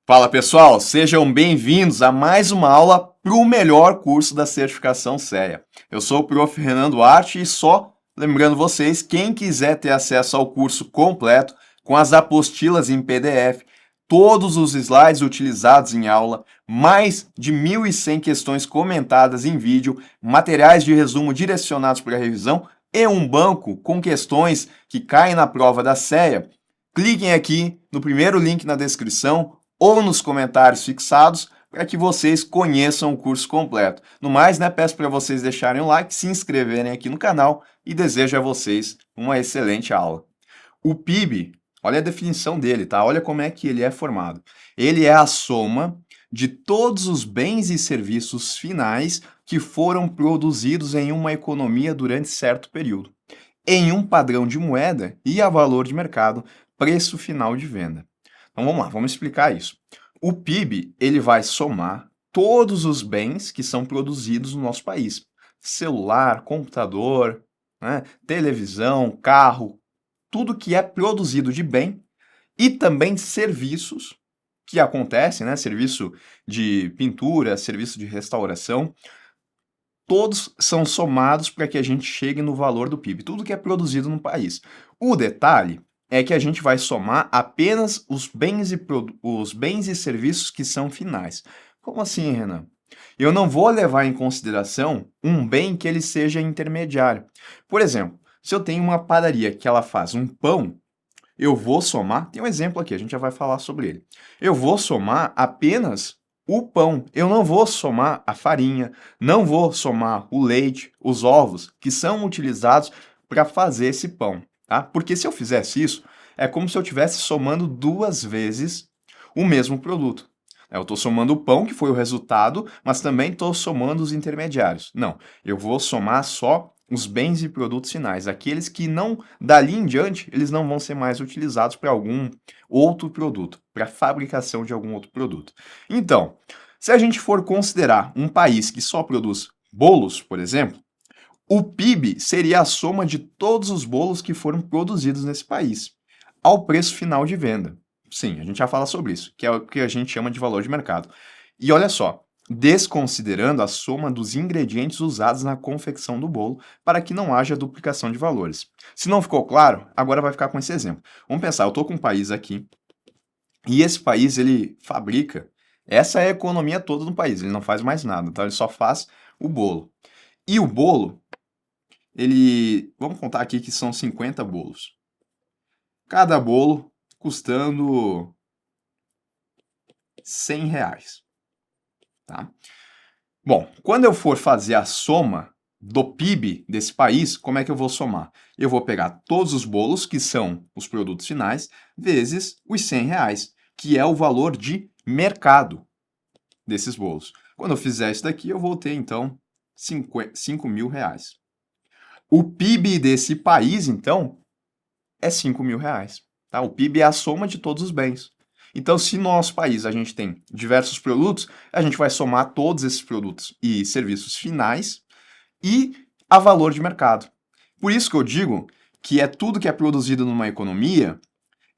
Fala pessoal, sejam bem-vindos a mais uma aula para o melhor curso da certificação CEA. Eu sou o Prof. Renan Duarte e só lembrando vocês, quem quiser ter acesso ao curso completo, com as apostilas em PDF, todos os slides utilizados em aula, mais de 1.100 questões comentadas em vídeo, materiais de resumo direcionados para a revisão e um banco com questões que caem na prova da CEA, cliquem aqui no primeiro link na descrição ou nos comentários fixados para que vocês conheçam o curso completo. No mais, peço para vocês deixarem o like, se inscreverem aqui no canal e desejo a vocês uma excelente aula. O PIB, olha a definição dele, tá? Olha como é que ele é formado. Ele é a soma de todos os bens e serviços finais que foram produzidos em uma economia durante certo período, em um padrão de moeda e a valor de mercado, preço final de venda. Então vamos lá, vamos explicar isso. O PIB, ele vai somar todos os bens que são produzidos no nosso país. Celular, computador, televisão, carro, tudo que é produzido de bem e também serviços que acontecem, serviço de pintura, serviço de restauração, todos são somados para que a gente chegue no valor do PIB, tudo que é produzido no país. O detalhe é que a gente vai somar apenas os bens e serviços que são finais. Como assim, Renan? Eu não vou levar em consideração um bem que ele seja intermediário. Por exemplo, se eu tenho uma padaria que ela faz um pão, eu vou somar, tem um exemplo aqui, a gente já vai falar sobre ele. Eu vou somar apenas o pão. Eu não vou somar a farinha, não vou somar o leite, os ovos que são utilizados para fazer esse pão, tá? Porque se eu fizesse isso, é como se eu estivesse somando duas vezes o mesmo produto. Eu estou somando o pão, que foi o resultado, mas também estou somando os intermediários. Não, eu vou somar só os bens e produtos finais, aqueles que não, dali em diante, eles não vão ser mais utilizados para algum outro produto, para fabricação de algum outro produto. Então, se a gente for considerar um país que só produz bolos, por exemplo, o PIB seria a soma de todos os bolos que foram produzidos nesse país, ao preço final de venda. Sim, a gente já fala sobre isso, que é o que a gente chama de valor de mercado. E olha só, desconsiderando a soma dos ingredientes usados na confecção do bolo para que não haja duplicação de valores. Se não ficou claro, agora vai ficar com esse exemplo. Vamos pensar, eu estou com um país aqui e esse país ele fabrica, essa é a economia toda do país, ele não faz mais nada, então ele só faz o bolo. E o bolo, vamos contar aqui que são 50 bolos. Cada bolo custando R$ 100. Tá? Bom, quando eu for fazer a soma do PIB desse país, como é que eu vou somar? Eu vou pegar todos os bolos, que são os produtos finais, vezes os R$ 100, que é o valor de mercado desses bolos. Quando eu fizer isso daqui, eu vou ter, então, R$ 5.000. O PIB desse país, então, é R$ 5.000. Tá? O PIB é a soma de todos os bens. Então, se no nosso país a gente tem diversos produtos, a gente vai somar todos esses produtos e serviços finais e a valor de mercado. Por isso que eu digo que é tudo que é produzido numa economia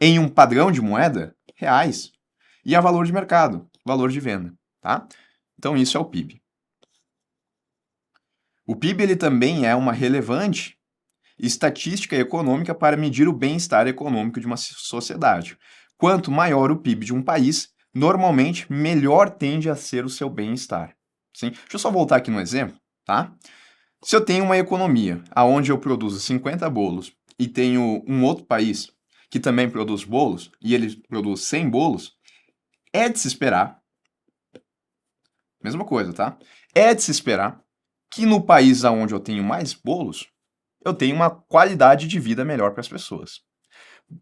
em um padrão de moeda, reais, e a valor de mercado, valor de venda, tá? Então, isso é o PIB. O PIB ele também é uma relevante estatística econômica para medir o bem-estar econômico de uma sociedade. Quanto maior o PIB de um país, normalmente melhor tende a ser o seu bem-estar. Sim? Deixa eu só voltar aqui no exemplo, tá? Se eu tenho uma economia onde eu produzo 50 bolos e tenho um outro país que também produz bolos e ele produz 100 bolos, é de se esperar, mesma coisa, tá? É de se esperar que no país onde eu tenho mais bolos, eu tenho uma qualidade de vida melhor para as pessoas.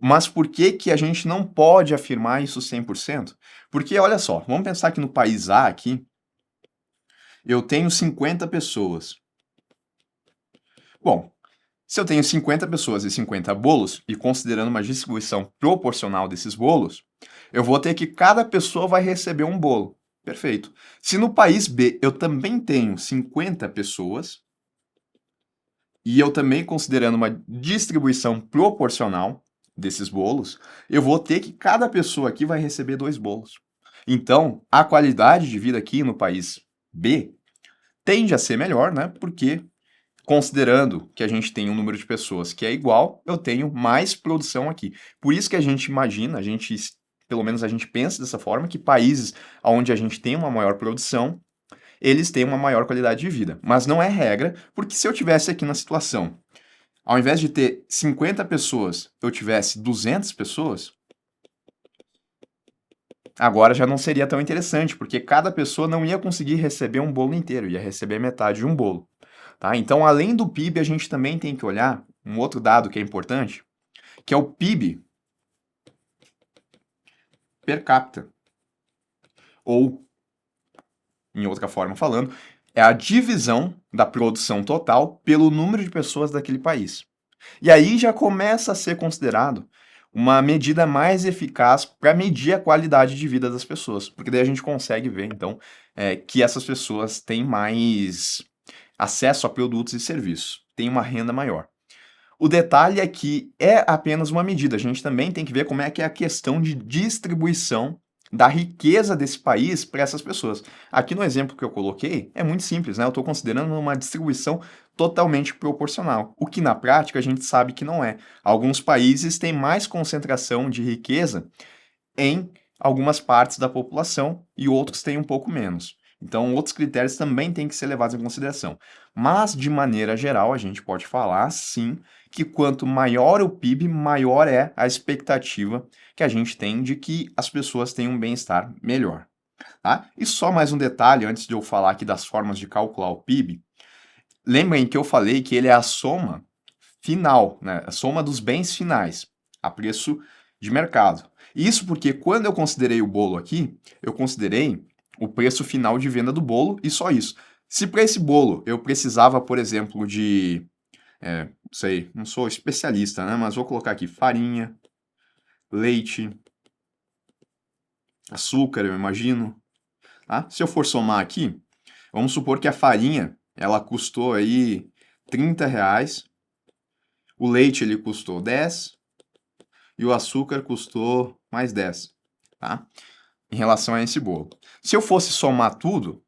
Mas por que que a gente não pode afirmar isso 100%? Porque, olha só, vamos pensar que no país A aqui, eu tenho 50 pessoas. Bom, se eu tenho 50 pessoas e 50 bolos, e considerando uma distribuição proporcional desses bolos, eu vou ter que cada pessoa vai receber um bolo. Perfeito. Se no país B eu também tenho 50 pessoas, e eu também considerando uma distribuição proporcional desses bolos, eu vou ter que cada pessoa aqui vai receber 2 bolos. Então, a qualidade de vida aqui no país B tende a ser melhor, né? Porque considerando que a gente tem um número de pessoas que é igual, eu tenho mais produção aqui. Por isso que a gente imagina, pelo menos a gente pensa dessa forma, que países onde a gente tem uma maior produção, eles têm uma maior qualidade de vida. Mas não é regra, porque se eu tivesse aqui na situação, ao invés de ter 50 pessoas, eu tivesse 200 pessoas, agora já não seria tão interessante, porque cada pessoa não ia conseguir receber um bolo inteiro, ia receber metade de um bolo. Tá? Então, além do PIB, a gente também tem que olhar um outro dado que é importante, que é o PIB per capita. Ou, em outra forma falando, é a divisão da produção total pelo número de pessoas daquele país. E aí já começa a ser considerado uma medida mais eficaz para medir a qualidade de vida das pessoas, porque daí a gente consegue ver, então, que essas pessoas têm mais acesso a produtos e serviços, têm uma renda maior. O detalhe é que é apenas uma medida, a gente também tem que ver como é que é a questão de distribuição da riqueza desse país para essas pessoas. Aqui no exemplo que eu coloquei, é muito simples, né? Eu estou considerando uma distribuição totalmente proporcional, o que na prática a gente sabe que não é. Alguns países têm mais concentração de riqueza em algumas partes da população e outros têm um pouco menos. Então, outros critérios também têm que ser levados em consideração. Mas, de maneira geral, a gente pode falar, sim, que quanto maior o PIB, maior é a expectativa que a gente tem de que as pessoas tenham um bem-estar melhor. Tá? E só mais um detalhe, antes de eu falar aqui das formas de calcular o PIB, lembrem que eu falei que ele é a soma final, né? A soma dos bens finais, a preço de mercado. Isso porque quando eu considerei o bolo aqui, eu considerei o preço final de venda do bolo e só isso. Se para esse bolo eu precisava, por exemplo, de, não sei, não sou especialista, né? Mas vou colocar aqui farinha, leite, açúcar, eu imagino. Tá? Se eu for somar aqui, vamos supor que a farinha ela custou aí R$ 30, o leite ele custou 10 e o açúcar custou mais 10, tá? Em relação a esse bolo. Se eu fosse somar tudo,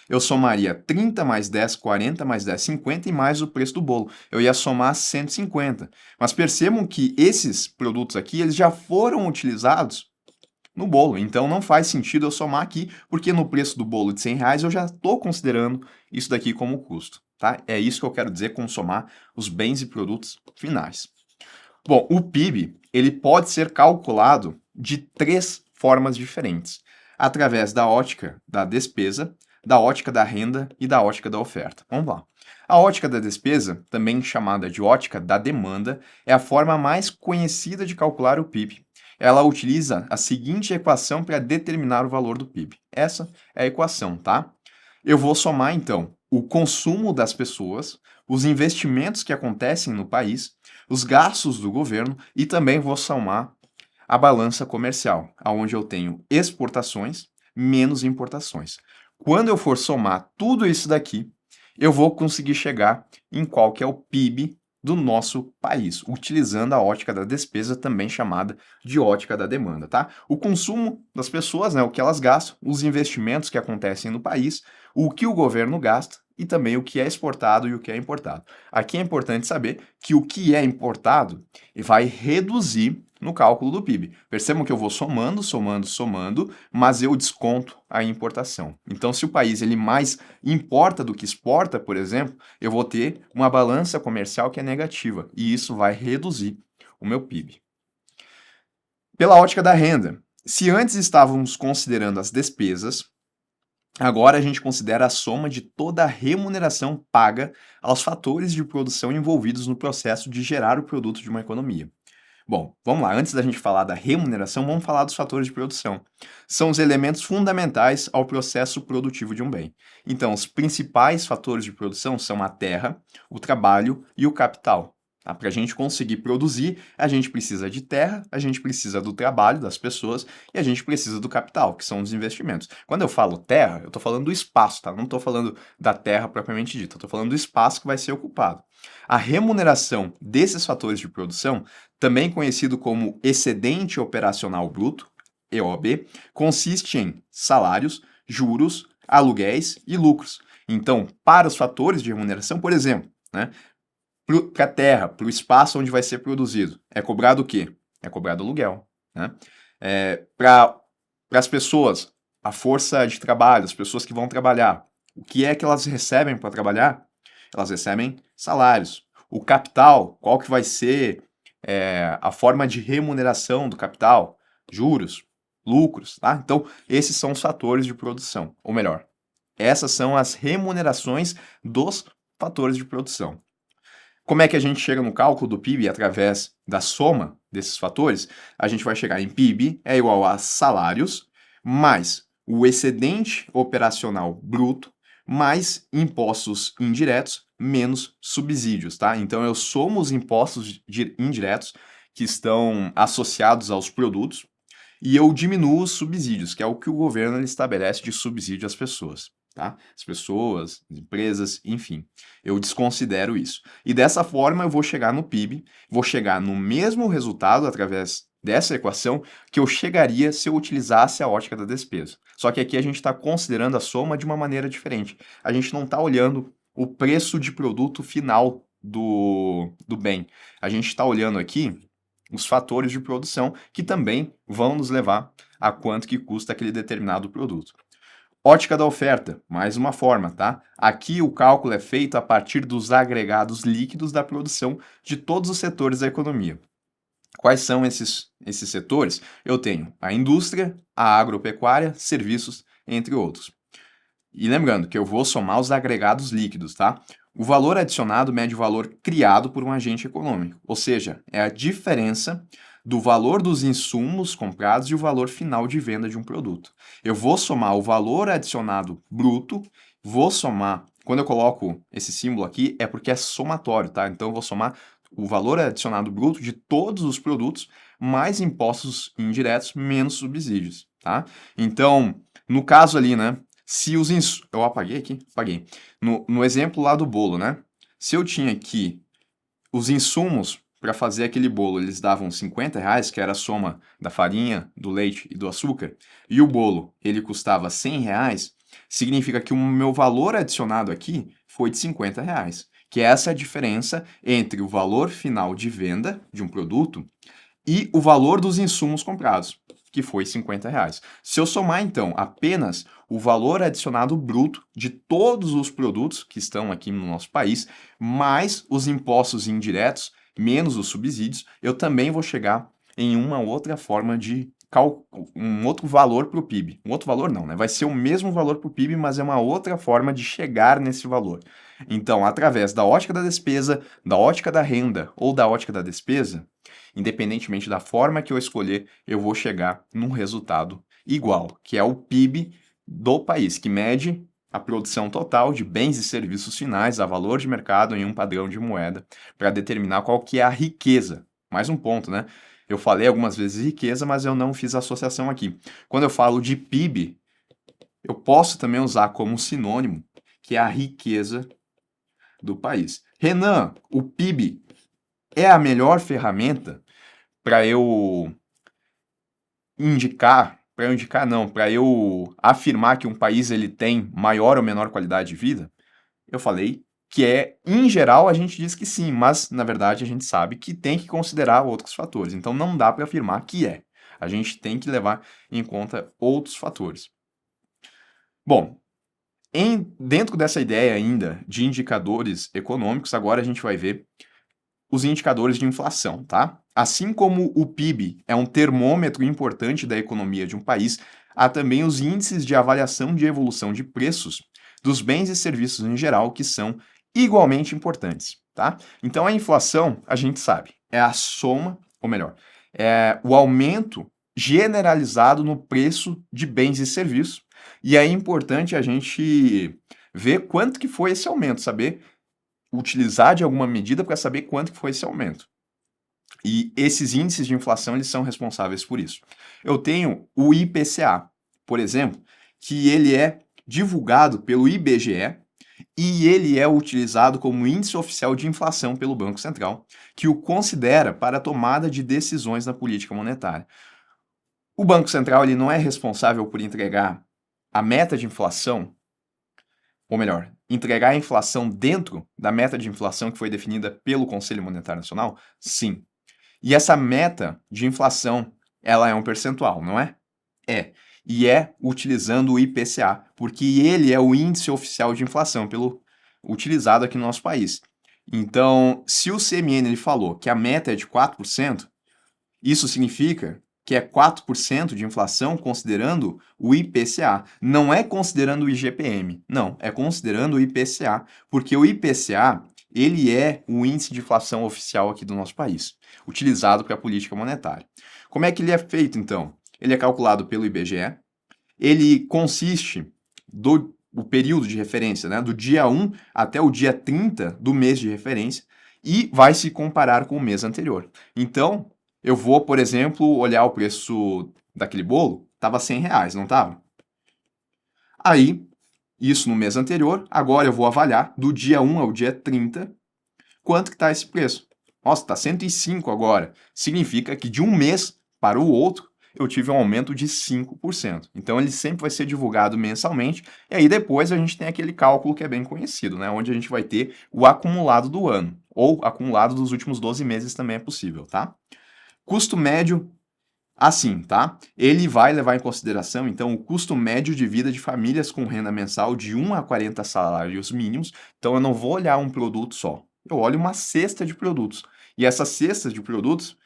eu somaria 30 mais 10, 40 mais 10, 50 e mais o preço do bolo. Eu ia somar 150. Mas percebam que esses produtos aqui, eles já foram utilizados no bolo. Então não faz sentido eu somar aqui, porque no preço do bolo de R$ 100 eu já estou considerando isso daqui como custo. Tá? É isso que eu quero dizer com somar os bens e produtos finais. Bom, o PIB ele pode ser calculado de três formas diferentes, através da ótica da despesa, da ótica da renda e da ótica da oferta. Vamos lá. A ótica da despesa, também chamada de ótica da demanda, é a forma mais conhecida de calcular o PIB. Ela utiliza a seguinte equação para determinar o valor do PIB. Essa é a equação, tá? Eu vou somar então o consumo das pessoas, os investimentos que acontecem no país, os gastos do governo e também vou somar a balança comercial, onde eu tenho exportações menos importações. Quando eu for somar tudo isso daqui, eu vou conseguir chegar em qual que é o PIB do nosso país, utilizando a ótica da despesa, também chamada de ótica da demanda, tá? O consumo das pessoas, né, o que elas gastam, os investimentos que acontecem no país, o que o governo gasta e também o que é exportado e o que é importado. Aqui é importante saber que o que é importado vai reduzir no cálculo do PIB. Percebam que eu vou somando, somando, somando, mas eu desconto a importação. Então, se o país ele mais importa do que exporta, por exemplo, eu vou ter uma balança comercial que é negativa, e isso vai reduzir o meu PIB. Pela ótica da renda, se antes estávamos considerando as despesas, agora a gente considera a soma de toda a remuneração paga aos fatores de produção envolvidos no processo de gerar o produto de uma economia. Bom, vamos lá. Antes da gente falar da remuneração, vamos falar dos fatores de produção. São os elementos fundamentais ao processo produtivo de um bem. Então, os principais fatores de produção são a terra, o trabalho e o capital. Tá? Para a gente conseguir produzir, a gente precisa de terra, a gente precisa do trabalho das pessoas e a gente precisa do capital, que são os investimentos. Quando eu falo terra, eu estou falando do espaço, tá? Não estou falando da terra propriamente dita, eu estou falando do espaço que vai ser ocupado. A remuneração desses fatores de produção, também conhecido como excedente operacional bruto, EOB, consiste em salários, juros, aluguéis e lucros. Então, para os fatores de remuneração, por exemplo, né, para a terra, para o espaço onde vai ser produzido, é cobrado o quê? É cobrado aluguel. Né? Para as pessoas, a força de trabalho, as pessoas que vão trabalhar, o que é que elas recebem para trabalhar? Elas recebem salários. O capital, qual que vai ser a forma de remuneração do capital? Juros, lucros, tá? Então, esses são os fatores de produção, ou melhor, essas são as remunerações dos fatores de produção. Como é que a gente chega no cálculo do PIB através da soma desses fatores? A gente vai chegar em PIB é igual a salários mais o excedente operacional bruto mais impostos indiretos menos subsídios, tá? Então eu somo os impostos indiretos que estão associados aos produtos e eu diminuo os subsídios, que é o que o governo ele estabelece de subsídio às pessoas. Tá? As pessoas, as empresas, enfim, eu desconsidero isso. E dessa forma eu vou chegar no PIB, vou chegar no mesmo resultado através dessa equação que eu chegaria se eu utilizasse a ótica da despesa. Só que aqui a gente está considerando a soma de uma maneira diferente. A gente não está olhando o preço de produto final do bem. A gente está olhando aqui os fatores de produção que também vão nos levar a quanto que custa aquele determinado produto. Ótica da oferta, mais uma forma, tá? Aqui o cálculo é feito a partir dos agregados líquidos da produção de todos os setores da economia. Quais são esses setores? Eu tenho a indústria, a agropecuária, serviços, entre outros. E lembrando que eu vou somar os agregados líquidos, tá? O valor adicionado mede o valor criado por um agente econômico, ou seja, é a diferença do valor dos insumos comprados e o valor final de venda de um produto. Eu vou somar o valor adicionado bruto, vou somar, quando eu coloco esse símbolo aqui, é porque é somatório, tá? Então eu vou somar o valor adicionado bruto de todos os produtos, mais impostos indiretos, menos subsídios, tá? Então, no caso ali, né? Se os insumos... Eu apaguei aqui? Apaguei. No exemplo lá do bolo, né? Se eu tinha aqui os insumos para fazer aquele bolo, eles davam R$ 50, que era a soma da farinha, do leite e do açúcar, e o bolo, ele custava R$ 100, significa que o meu valor adicionado aqui foi de R$ 50, que essa é a diferença entre o valor final de venda de um produto e o valor dos insumos comprados, que foi R$ 50. Se eu somar, então, apenas o valor adicionado bruto de todos os produtos que estão aqui no nosso país, mais os impostos indiretos, menos os subsídios, eu também vou chegar em uma outra forma de um outro valor para o PIB. Um outro valor não, né? Vai ser o mesmo valor para o PIB, mas é uma outra forma de chegar nesse valor. Então, através da ótica da despesa, da ótica da renda ou da ótica da despesa, independentemente da forma que eu escolher, eu vou chegar num resultado igual, que é o PIB do país, que mede a produção total de bens e serviços finais a valor de mercado em um padrão de moeda, para determinar qual que é a riqueza. Mais um ponto, né? Eu falei algumas vezes riqueza, mas eu não fiz associação aqui. Quando eu falo de PIB, eu posso também usar como sinônimo, que é a riqueza do país. Renan, o PIB é a melhor ferramenta para eu para eu afirmar que um país ele tem maior ou menor qualidade de vida? Eu falei que em geral a gente diz que sim, mas na verdade a gente sabe que tem que considerar outros fatores. Então não dá para afirmar que é. A gente tem que levar em conta outros fatores. Bom, dentro dessa ideia ainda de indicadores econômicos, agora a gente vai ver os indicadores de inflação, tá? Assim como o PIB é um termômetro importante da economia de um país, há também os índices de avaliação de evolução de preços dos bens e serviços em geral que são igualmente importantes, tá? Então a inflação, a gente sabe, é a soma, ou melhor, é o aumento generalizado no preço de bens e serviços, e é importante a gente ver quanto que foi esse aumento, saber utilizar de alguma medida para saber quanto que foi esse aumento. E esses índices de inflação, eles são responsáveis por isso. Eu tenho o IPCA, por exemplo, que ele é divulgado pelo IBGE e ele é utilizado como índice oficial de inflação pelo Banco Central, que o considera para a tomada de decisões na política monetária. O Banco Central ele não é responsável por entregar a meta de inflação, ou melhor, entregar a inflação dentro da meta de inflação que foi definida pelo Conselho Monetário Nacional? Sim. E essa meta de inflação, ela é um percentual, não é? É. E é utilizando o IPCA, porque ele é o índice oficial de inflação utilizado aqui no nosso país. Então, se o CMN ele falou que a meta é de 4%, isso significa que é 4% de inflação considerando o IPCA. Não é considerando o IGPM, não, é considerando o IPCA, porque o IPCA ele é o índice de inflação oficial aqui do nosso país, utilizado para a política monetária. Como é que ele é feito, então? Ele é calculado pelo IBGE, ele consiste o período de referência, né, do dia 1 até o dia 30 do mês de referência, e vai se comparar com o mês anterior. Então, eu vou, por exemplo, olhar o preço daquele bolo, estava R$ 100, não estava? Aí, isso no mês anterior, agora eu vou avaliar do dia 1 ao dia 30, quanto que está esse preço. Nossa, está 105 agora. Significa que de um mês para o outro, eu tive um aumento de 5%. Então, ele sempre vai ser divulgado mensalmente, e aí depois a gente tem aquele cálculo que é bem conhecido, né? Onde a gente vai ter o acumulado do ano, ou acumulado dos últimos 12 meses também é possível, tá? Custo médio, assim, tá? Ele vai levar em consideração, então, o custo médio de vida de famílias com renda mensal de 1 a 40 salários mínimos. Então, eu não vou olhar um produto só, eu olho uma cesta de produtos. E essa cesta de produtos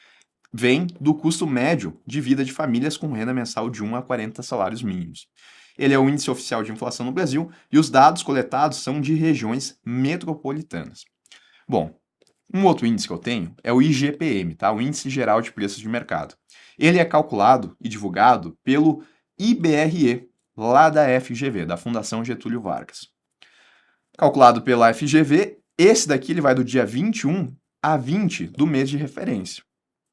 vem do custo médio de vida de famílias com renda mensal de 1 a 40 salários mínimos. Ele é o índice oficial de inflação no Brasil e os dados coletados são de regiões metropolitanas. Bom, um outro índice que eu tenho é o IGPM, tá? O Índice Geral de Preços de Mercado. Ele é calculado e divulgado pelo IBRE, lá da FGV, da Fundação Getúlio Vargas. Calculado pela FGV, esse daqui ele vai do dia 21 a 20 do mês de referência.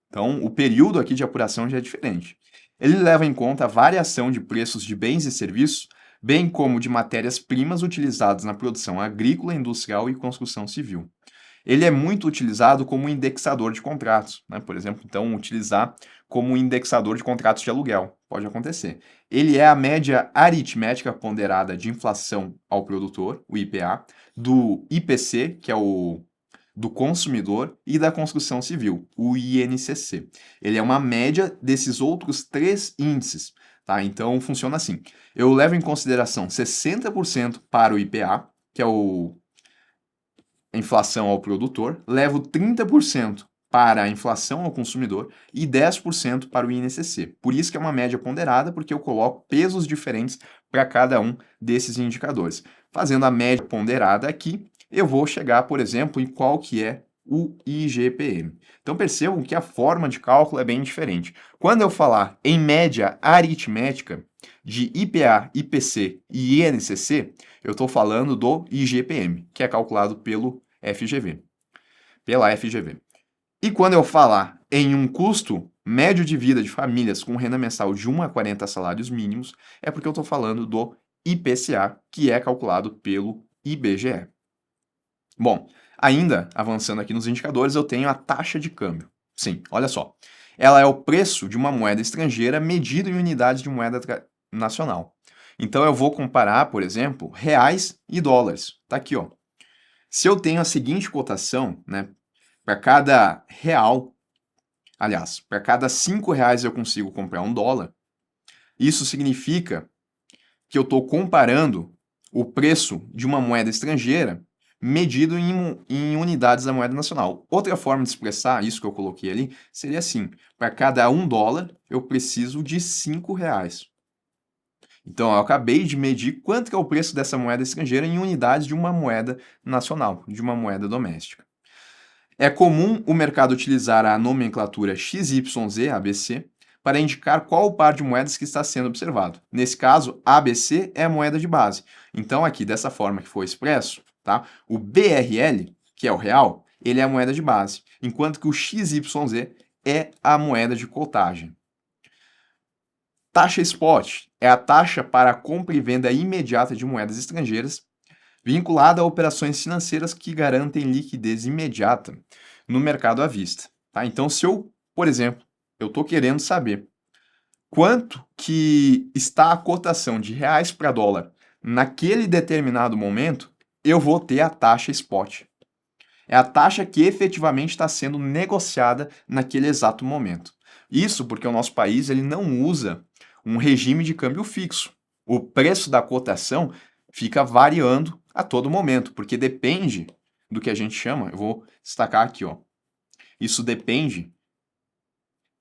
Então, o período aqui de apuração já é diferente. Ele leva em conta a variação de preços de bens e serviços, bem como de matérias-primas utilizadas na produção agrícola, industrial e construção civil. Ele é muito utilizado como indexador de contratos, né? Por exemplo, então, utilizar como indexador de contratos de aluguel, pode acontecer. Ele é a média aritmética ponderada de inflação ao produtor, o IPA, do IPC, que é o do consumidor, e da construção civil, o INCC. Ele é uma média desses outros três índices, tá? Então, funciona assim. Eu levo em consideração 60% para o IPA, que é a inflação ao produtor, levo 30% para a inflação ao consumidor e 10% para o INCC. Por isso que é uma média ponderada, porque eu coloco pesos diferentes para cada um desses indicadores. Fazendo a média ponderada aqui, eu vou chegar, por exemplo, em qual que é o IGPM. Então percebam que a forma de cálculo é bem diferente. Quando eu falar em média aritmética de IPA, IPC e INCC, eu estou falando do IGPM, que é calculado pela FGV. E quando eu falar em um custo médio de vida de famílias com renda mensal de 1 a 40 salários mínimos, é porque eu estou falando do IPCA, que é calculado pelo IBGE. Bom, ainda avançando aqui nos indicadores, eu tenho a taxa de câmbio. Sim, olha só. Ela é o preço de uma moeda estrangeira medido em unidades de moeda nacional. Então eu vou comparar, por exemplo, reais e dólares. Tá aqui, ó. Se eu tenho a seguinte cotação, né, para cada real, aliás, para cada R$ 5 eu consigo comprar $1, isso significa que eu estou comparando o preço de uma moeda estrangeira medido em unidades da moeda nacional. Outra forma de expressar isso que eu coloquei ali seria assim: para cada $1 eu preciso de R$ 5. Então, eu acabei de medir quanto que é o preço dessa moeda estrangeira em unidades de uma moeda nacional, de uma moeda doméstica. É comum o mercado utilizar a nomenclatura XYZ, ABC, para indicar qual o par de moedas que está sendo observado. Nesse caso, ABC é a moeda de base. Então, aqui, dessa forma que foi expresso, tá? O BRL, que é o real, ele é a moeda de base, enquanto que o XYZ é a moeda de cotagem. Taxa spot é a taxa para a compra e venda imediata de moedas estrangeiras, vinculada a operações financeiras que garantem liquidez imediata no mercado à vista. Tá? Então, se eu, por exemplo, eu estou querendo saber quanto que está a cotação de reais para dólar naquele determinado momento, eu vou ter a taxa spot. É a taxa que efetivamente está sendo negociada naquele exato momento. Isso porque o nosso país ele não usa um regime de câmbio fixo. O preço da cotação fica variando a todo momento, porque depende do que a gente chama, eu vou destacar aqui, ó. Isso depende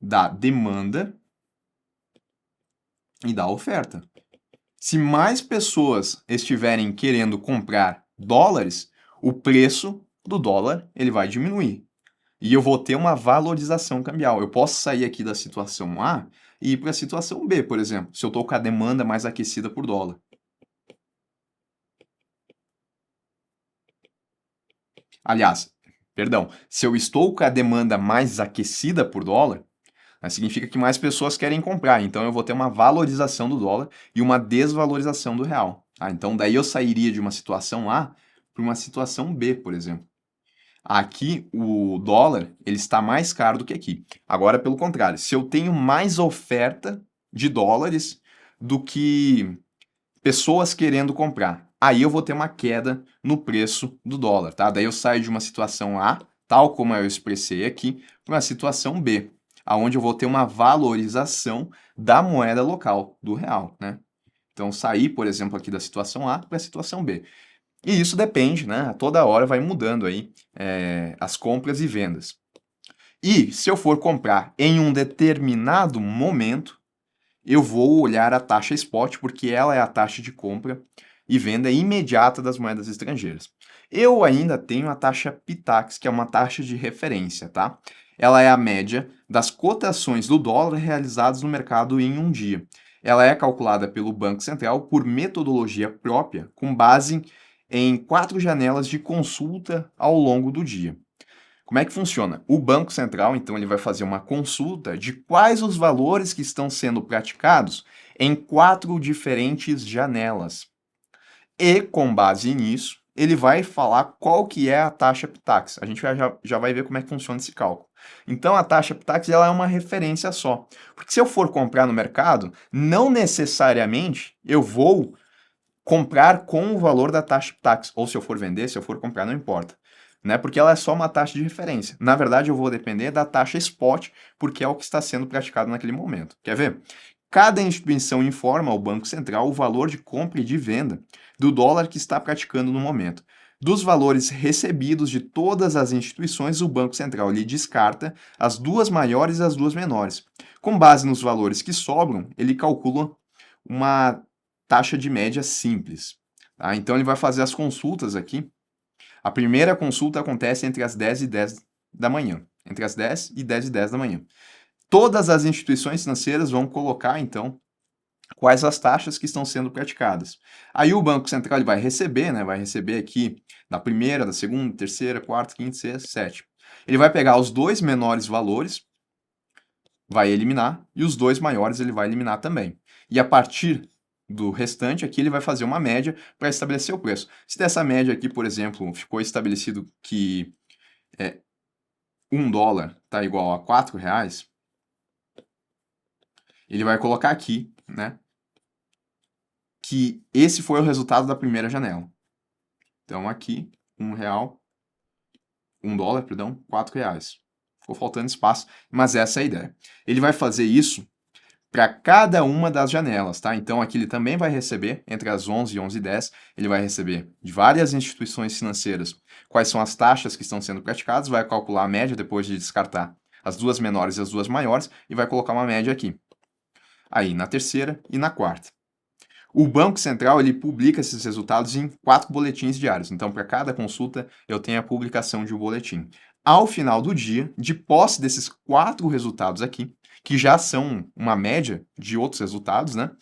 da demanda e da oferta. Se mais pessoas estiverem querendo comprar dólares, o preço do dólar ele vai diminuir. E eu vou ter uma valorização cambial. Eu posso sair aqui da situação A e ir para a situação B, por exemplo, se eu estou com a demanda mais aquecida por dólar. Aliás, perdão, se eu estou com a demanda mais aquecida por dólar, significa que mais pessoas querem comprar. Então eu vou ter uma valorização do dólar e uma desvalorização do real. Então daí eu sairia de uma situação A para uma situação B, por exemplo. Aqui o dólar ele está mais caro do que aqui. Agora, pelo contrário, se eu tenho mais oferta de dólares do que pessoas querendo comprar, aí eu vou ter uma queda no preço do dólar, tá? Daí eu saio de uma situação A, tal como eu expressei aqui, para uma situação B, aonde eu vou ter uma valorização da moeda local, do real, né? Então, sair, por exemplo, aqui da situação A para a situação B. E isso depende, né? A toda hora vai mudando aí as compras e vendas. E se eu for comprar em um determinado momento, eu vou olhar a taxa spot, porque ela é a taxa de compra e venda imediata das moedas estrangeiras. Eu ainda tenho a taxa Pitax, que é uma taxa de referência, tá? Ela é a média das cotações do dólar realizadas no mercado em um dia. Ela é calculada pelo Banco Central por metodologia própria, com base em 4 janelas de consulta ao longo do dia. Como é que funciona? O Banco Central, então, ele vai fazer uma consulta de quais os valores que estão sendo praticados em 4 diferentes janelas. E, com base nisso, ele vai falar qual que é a taxa Pitax. A gente já vai ver como é que funciona esse cálculo. Então, a taxa Pitax ela é uma referência só. Porque se eu for comprar no mercado, não necessariamente eu vou comprar com o valor da taxa Pitax. Ou se eu for vender, se eu for comprar, não importa. Né? Porque ela é só uma taxa de referência. Na verdade, eu vou depender da taxa spot, porque é o que está sendo praticado naquele momento. Quer ver? Cada instituição informa ao Banco Central o valor de compra e de venda do dólar que está praticando no momento. Dos valores recebidos de todas as instituições, o Banco Central lhe descarta as duas maiores e as duas menores. Com base nos valores que sobram, ele calcula uma taxa de média simples. Tá? Então, ele vai fazer as consultas aqui. A primeira consulta acontece entre as 10 e 10 da manhã. Entre as 10 e 10 e 10 da manhã. Todas as instituições financeiras vão colocar, então, quais as taxas que estão sendo praticadas. Aí o Banco Central ele vai receber, né? Vai receber aqui da primeira, da segunda, terceira, quarta, quinta, sexta, sétima. Ele vai pegar os dois menores valores, vai eliminar, e os dois maiores ele vai eliminar também. E a partir do restante aqui ele vai fazer uma média para estabelecer o preço. Se dessa média aqui, por exemplo, ficou estabelecido que $1 está igual a R$ 4, ele vai colocar aqui, né, que esse foi o resultado da primeira janela. Então aqui, R$ 1, $1, perdão, R$ 4. Ficou faltando espaço, mas essa é a ideia. Ele vai fazer isso para cada uma das janelas, tá? Então aqui ele também vai receber, entre as 11 e 11h10, ele vai receber de várias instituições financeiras quais são as taxas que estão sendo praticadas, vai calcular a média depois de descartar as duas menores e as duas maiores e vai colocar uma média aqui. Aí na terceira e na quarta. O Banco Central ele publica esses resultados em 4 boletins diários. Então, para cada consulta, eu tenho a publicação de um boletim. Ao final do dia, de posse desses 4 resultados aqui, que já são uma média de outros resultados, né?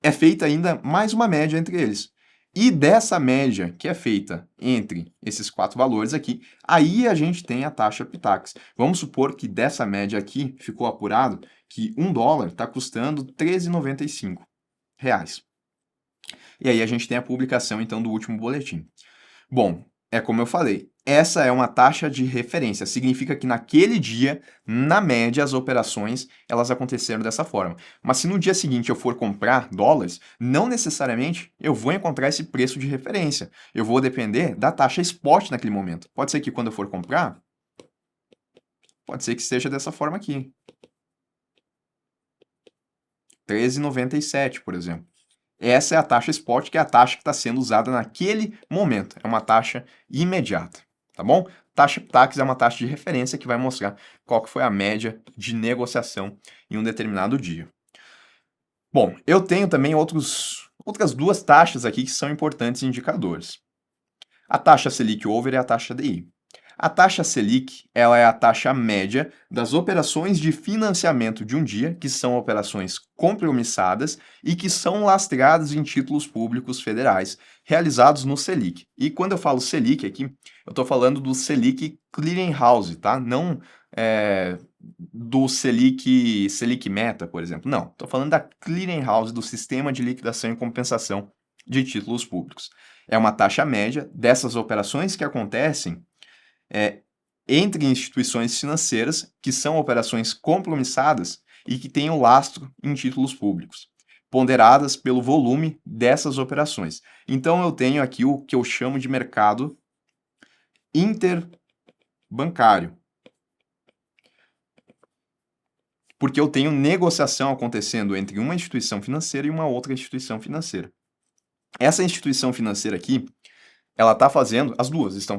É feita ainda mais uma média entre eles. E dessa média que é feita entre esses 4 valores aqui, aí a gente tem a taxa Pitax. Vamos supor que dessa média aqui ficou apurado que $1 está custando R$ 13,95. E aí a gente tem a publicação, então, do último boletim. Bom, É como eu falei, essa é uma taxa de referência, significa que naquele dia, na média, as operações elas aconteceram dessa forma. Mas se no dia seguinte eu for comprar dólares, não necessariamente eu vou encontrar esse preço de referência. Eu vou depender da taxa spot naquele momento. Pode ser que quando eu for comprar, pode ser que seja dessa forma aqui. 13,97, por exemplo. Essa é a taxa spot, que é a taxa que está sendo usada naquele momento. É uma taxa imediata, tá bom? Taxa PTAX é uma taxa de referência que vai mostrar qual que foi a média de negociação em um determinado dia. Bom, eu tenho também outras duas taxas aqui que são importantes indicadores. A taxa Selic Over e a taxa DI. A taxa Selic, ela é a taxa média das operações de financiamento de um dia, que são operações compromissadas e que são lastreadas em títulos públicos federais, realizados no Selic. E quando eu falo Selic aqui, eu estou falando do Selic Clearing House, tá? Não do Selic Meta, por exemplo. Não, estou falando da Clearing House, do Sistema de Liquidação e Compensação de Títulos Públicos. É uma taxa média dessas operações que acontecem entre instituições financeiras, que são operações compromissadas e que têm o lastro em títulos públicos, ponderadas pelo volume dessas operações. Então, eu tenho aqui o que eu chamo de mercado interbancário, porque eu tenho negociação acontecendo entre uma instituição financeira e uma outra instituição financeira. Essa instituição financeira aqui, ela está fazendo, as duas estão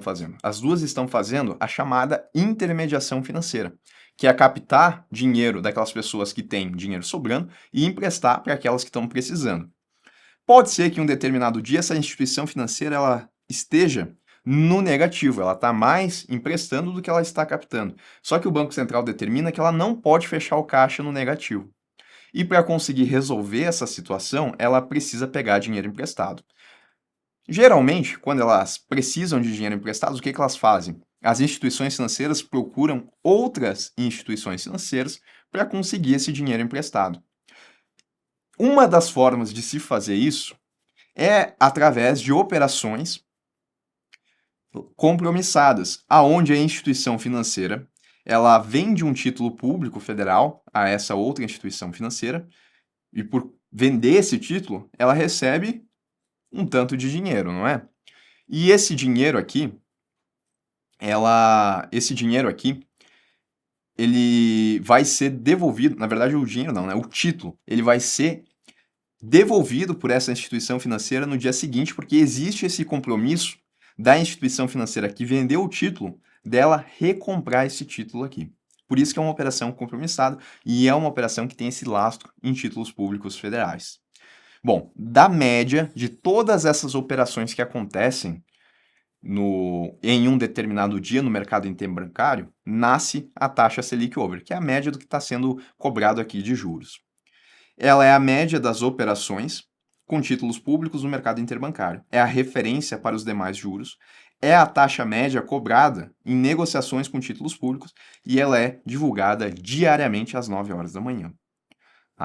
fazendo a chamada intermediação financeira, que é captar dinheiro daquelas pessoas que têm dinheiro sobrando e emprestar para aquelas que estão precisando. Pode ser que em um determinado dia essa instituição financeira ela esteja no negativo, ela está mais emprestando do que ela está captando. Só que o Banco Central determina que ela não pode fechar o caixa no negativo. E para conseguir resolver essa situação, ela precisa pegar dinheiro emprestado. Geralmente, quando elas precisam de dinheiro emprestado, o que elas fazem? As instituições financeiras procuram outras instituições financeiras para conseguir esse dinheiro emprestado. Uma das formas de se fazer isso é através de operações compromissadas, aonde a instituição financeira ela vende um título público federal a essa outra instituição financeira e por vender esse título, ela recebe um tanto de dinheiro, não é? E esse dinheiro aqui, ele vai ser devolvido, na verdade o dinheiro não, né? O título, ele vai ser devolvido por essa instituição financeira no dia seguinte, porque existe esse compromisso da instituição financeira que vendeu o título, dela recomprar esse título aqui. Por isso que é uma operação compromissada e é uma operação que tem esse lastro em títulos públicos federais. Bom, da média de todas essas operações que acontecem em um determinado dia no mercado interbancário, nasce a taxa Selic Over, que é a média do que está sendo cobrado aqui de juros. Ela é a média das operações com títulos públicos no mercado interbancário. É a referência para os demais juros. É a taxa média cobrada em negociações com títulos públicos e ela é divulgada diariamente às 9 horas da manhã.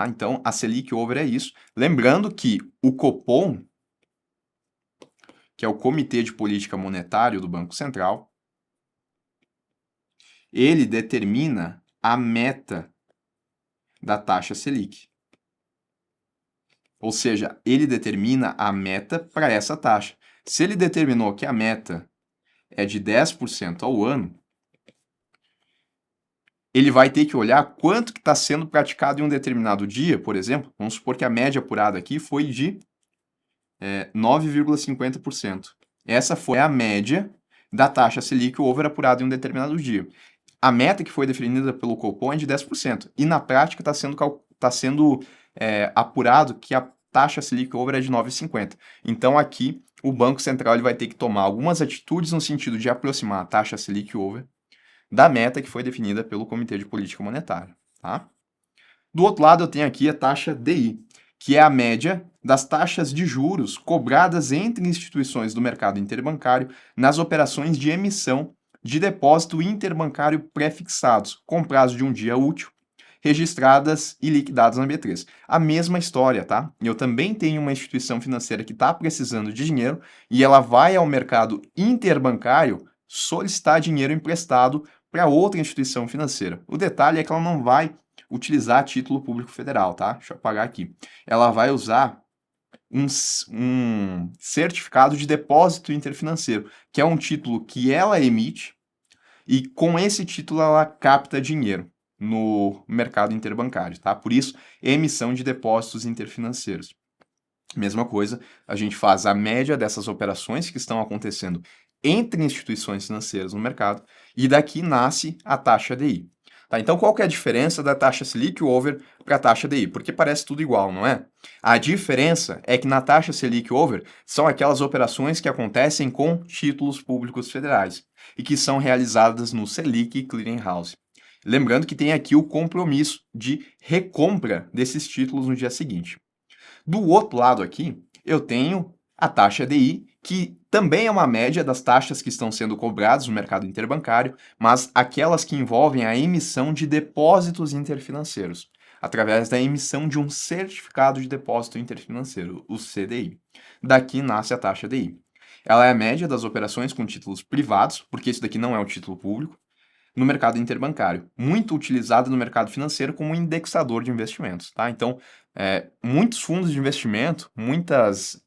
Então, a Selic Over é isso. Lembrando que o Copom, que é o Comitê de Política Monetária do Banco Central, ele determina a meta da taxa Selic. Ou seja, ele determina a meta para essa taxa. Se ele determinou que a meta é de 10% ao ano, ele vai ter que olhar quanto que está sendo praticado em um determinado dia, por exemplo. Vamos supor que a média apurada aqui foi de 9,50%. Essa foi a média da taxa Selic Over apurada em um determinado dia. A meta que foi definida pelo Copom é de 10%. E na prática está sendo apurado que a taxa Selic Over é de 9,50%. Então aqui o Banco Central ele vai ter que tomar algumas atitudes no sentido de aproximar a taxa Selic Over da meta que foi definida pelo Comitê de Política Monetária. Tá? Do outro lado, eu tenho aqui a taxa DI, que é a média das taxas de juros cobradas entre instituições do mercado interbancário nas operações de emissão de depósito interbancário pré-fixados, com prazo de um dia útil registradas e liquidadas na B3. A mesma história, tá? Eu também tenho uma instituição financeira que está precisando de dinheiro e ela vai ao mercado interbancário solicitar dinheiro emprestado para outra instituição financeira. O detalhe é que ela não vai utilizar título público federal, tá? Deixa eu apagar aqui. Ela vai usar um certificado de depósito interfinanceiro, que é um título que ela emite e com esse título ela capta dinheiro no mercado interbancário, tá? Por isso, emissão de depósitos interfinanceiros. Mesma coisa, a gente faz a média dessas operações que estão acontecendo entre instituições financeiras no mercado e daqui nasce a taxa DI. Tá, então, qual que é a diferença da taxa Selic Over para a taxa DI? Porque parece tudo igual, não é? A diferença é que na taxa Selic Over são aquelas operações que acontecem com títulos públicos federais e que são realizadas no Selic Clearing House. Lembrando que tem aqui o compromisso de recompra desses títulos no dia seguinte. Do outro lado aqui, eu tenho a taxa DI, que também é uma média das taxas que estão sendo cobradas no mercado interbancário, mas aquelas que envolvem a emissão de depósitos interfinanceiros, através da emissão de um certificado de depósito interfinanceiro, o CDI. Daqui nasce a taxa DI. Ela é a média das operações com títulos privados, porque isso daqui não é um título público, no mercado interbancário, muito utilizada no mercado financeiro como indexador de investimentos, tá? Então, muitos fundos de investimento, muitas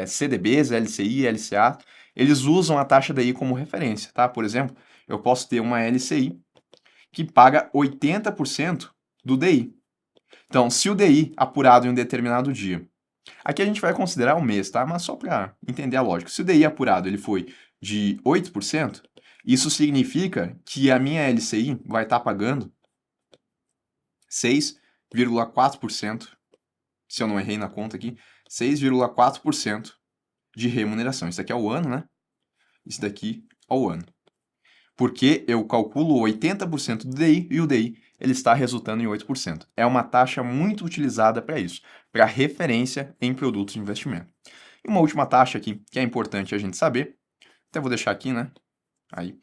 CDBs, LCI, LCA, eles usam a taxa DI como referência, tá? Por exemplo, eu posso ter uma LCI que paga 80% do DI. Então, se o DI apurado em um determinado dia, aqui a gente vai considerar o mês, tá? Mas só para entender a lógica. Se o DI apurado ele foi de 8%, isso significa que a minha LCI vai estar pagando 6,4%, se eu não errei na conta aqui, 6,4% de remuneração. Isso aqui é o ano, né? Isso daqui é o ano. Porque eu calculo 80% do DI e o DI ele está resultando em 8%. É uma taxa muito utilizada para isso, para referência em produtos de investimento. E uma última taxa aqui que é importante a gente saber, até vou deixar aqui, né? Aí,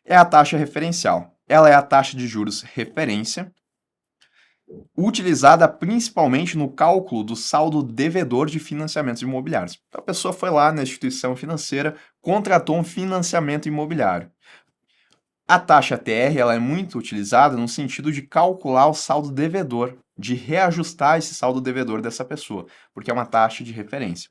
é a taxa referencial. Ela é a taxa de juros referência, utilizada principalmente no cálculo do saldo devedor de financiamentos imobiliários. Então, a pessoa foi lá na instituição financeira, contratou um financiamento imobiliário. A taxa TR ela é muito utilizada no sentido de calcular o saldo devedor, de reajustar esse saldo devedor dessa pessoa, porque é uma taxa de referência.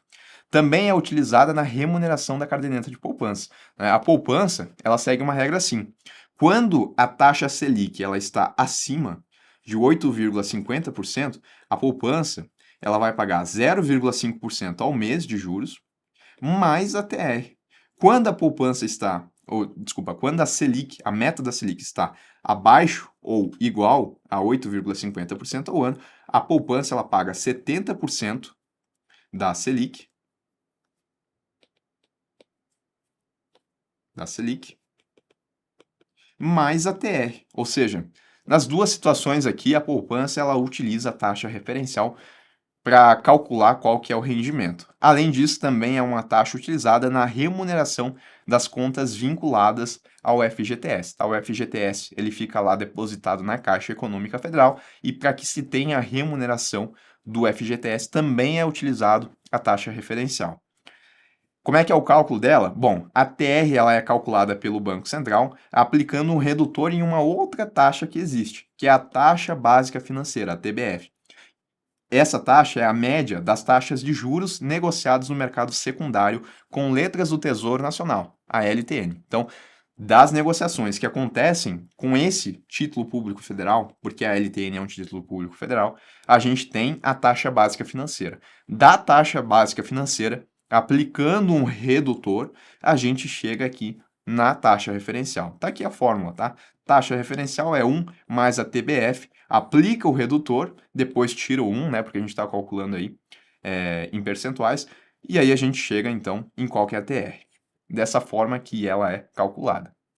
Também é utilizada na remuneração da caderneta de poupança. A poupança ela segue uma regra assim: quando a taxa Selic ela está acima de 8,50%, a poupança ela vai pagar 0,5% ao mês de juros mais a TR. Quando a poupança está, quando a Selic, a meta da Selic está abaixo ou igual a 8,50% ao ano, a poupança ela paga 70% da Selic, mais a TR. Ou seja, nas duas situações aqui, a poupança ela utiliza a taxa referencial para calcular qual que é o rendimento. Além disso, também é uma taxa utilizada na remuneração das contas vinculadas ao FGTS. Tá? O FGTS ele fica lá depositado na Caixa Econômica Federal e para que se tenha a remuneração do FGTS também é utilizado a taxa referencial. Como é que é o cálculo dela? Bom, a TR ela é calculada pelo Banco Central aplicando um redutor em uma outra taxa que existe, que é a taxa básica financeira, a TBF. Essa taxa é a média das taxas de juros negociadas no mercado secundário com letras do Tesouro Nacional, a LTN. Então, das negociações que acontecem com esse título público federal, porque a LTN é um título público federal, a gente tem a taxa básica financeira. Da taxa básica financeira, aplicando um redutor, a gente chega aqui na taxa referencial. Tá aqui a fórmula, tá? Taxa referencial é 1 mais a TBF, aplica o redutor, depois tira o 1, né, porque a gente está calculando aí em percentuais, e aí a gente chega, então, em qual que é a TR. Dessa forma que ela é calculada.